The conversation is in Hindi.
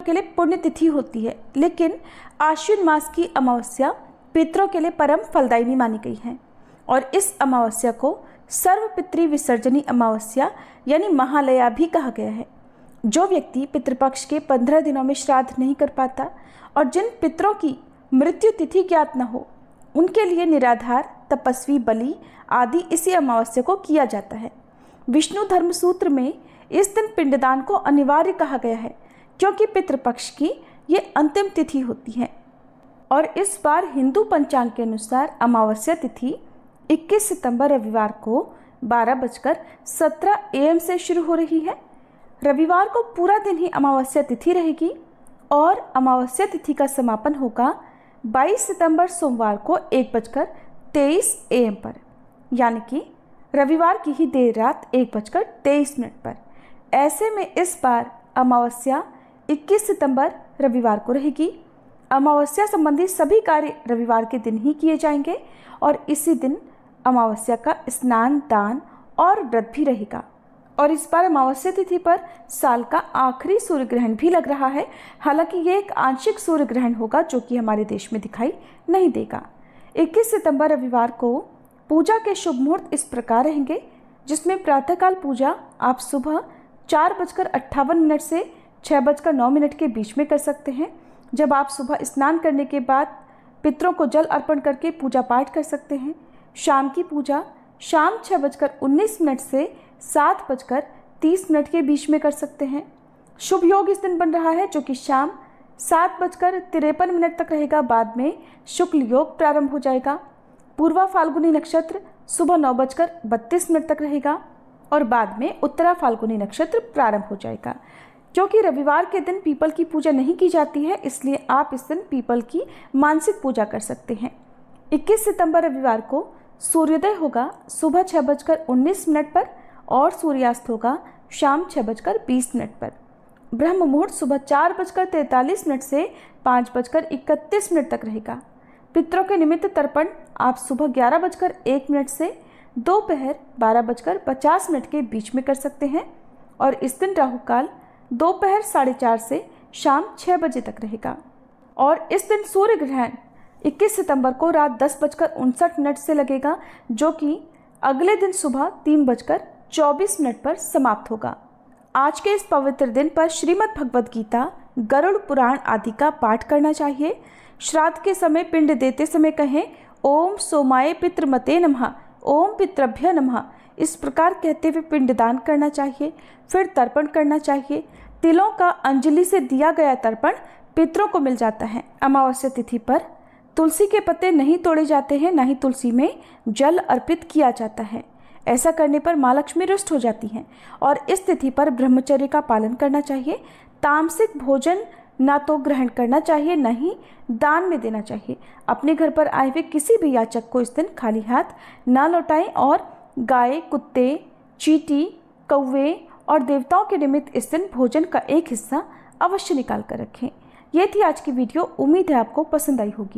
के लिए पुण्यतिथि होती है, लेकिन आश्विन मास की अमावस्या पितरों के लिए परम फलदायिनी मानी गई है और इस अमावस्या को सर्वपितृ विसर्जनी अमावस्या यानी महालया भी कहा गया है। जो व्यक्ति पितृपक्ष के 15 दिनों में श्राद्ध नहीं कर पाता और जिन पितरों की मृत्यु तिथि ज्ञात न हो, उनके लिए निराधार, तपस्वी बलि आदि इसी अमावस्या को किया जाता है। विष्णु धर्म सूत्र में इस दिन पिंडदान को अनिवार्य कहा गया है, क्योंकि पितृपक्ष की ये अंतिम तिथि होती है। और इस बार हिंदू पंचांग के अनुसार अमावस्या तिथि 21 सितंबर रविवार को 12:17 AM से शुरू हो रही है। रविवार को पूरा दिन ही अमावस्या तिथि रहेगी और अमावस्या तिथि का समापन होगा 22 सितंबर सोमवार को 1:23 AM पर, यानी कि रविवार की ही देर रात 1:23 पर। ऐसे में इस बार अमावस्या 21 सितंबर रविवार को रहेगी। अमावस्या संबंधी सभी कार्य रविवार के दिन ही किए जाएंगे और इसी दिन अमावस्या का स्नान, दान और व्रत भी रहेगा। और इस बार अमावस्या तिथि पर साल का आखिरी सूर्य ग्रहण भी लग रहा है। हालांकि ये एक आंशिक सूर्य ग्रहण होगा जो कि हमारे देश में दिखाई नहीं देगा। 21 सितंबर रविवार को पूजा के शुभ मुहूर्त इस प्रकार रहेंगे, जिसमें प्रातःकाल पूजा आप सुबह 4:58 से 6:09 के बीच में कर सकते हैं, जब आप सुबह स्नान करने के बाद पितरों को जल अर्पण करके पूजा पाठ कर सकते हैं। शाम की पूजा शाम 6:19 से 7:30 के बीच में कर सकते हैं। शुभ योग इस दिन बन रहा है जो कि शाम 7:53 तक रहेगा। बाद में शुक्ल योग प्रारंभ हो जाएगा। पूर्वा फाल्गुनी नक्षत्र सुबह 9:32 तक रहेगा और बाद में उत्तरा फाल्गुनी नक्षत्र प्रारंभ हो जाएगा। क्योंकि रविवार के दिन पीपल की पूजा नहीं की जाती है, इसलिए आप इस दिन पीपल की मानसिक पूजा कर सकते हैं। 21 सितंबर रविवार को सूर्योदय होगा सुबह 6:19 पर और सूर्यास्त होगा शाम 6:20 पर। ब्रह्म मुहूर्त सुबह 4:43 से 5:31 तक रहेगा। पितरों के निमित्त तर्पण आप सुबह 11:01 से दोपहर 12:50 के बीच में कर सकते हैं और इस दिन राहु काल दोपहर 4:30 से शाम 6 बजे तक रहेगा। और इस दिन सूर्य ग्रहण 21 सितंबर को रात 10:59 से लगेगा, जो कि अगले दिन सुबह 3:24 पर समाप्त होगा। आज के इस पवित्र दिन पर श्रीमद् भगवद गीता, गरुड़ पुराण आदि का पाठ करना चाहिए। श्राद्ध के समय पिंड देते समय कहें ओम सोमाय पितृमते नमः, ओम पितृभ्य नमः। इस प्रकार कहते हुए पिंडदान करना चाहिए। फिर तर्पण करना चाहिए। तिलों का अंजलि से दिया गया तर्पण पितरों को मिल जाता है। अमावस्या तिथि पर तुलसी के पत्ते नहीं तोड़े जाते हैं, ना ही तुलसी में जल अर्पित किया जाता है। ऐसा करने पर माँ लक्ष्मी रुष्ट हो जाती हैं और इस तिथि पर ब्रह्मचर्य का पालन करना चाहिए। तामसिक भोजन ना तो ग्रहण करना चाहिए, न ही दान में देना चाहिए। अपने घर पर आए हुए किसी भी याचक को इस दिन खाली हाथ ना लौटाएं और गाय, कुत्ते, चींटी, कौवे और देवताओं के निमित्त इस दिन भोजन का एक हिस्सा अवश्य निकाल कर रखें। ये थी आज की वीडियो। उम्मीद है आपको पसंद आई होगी।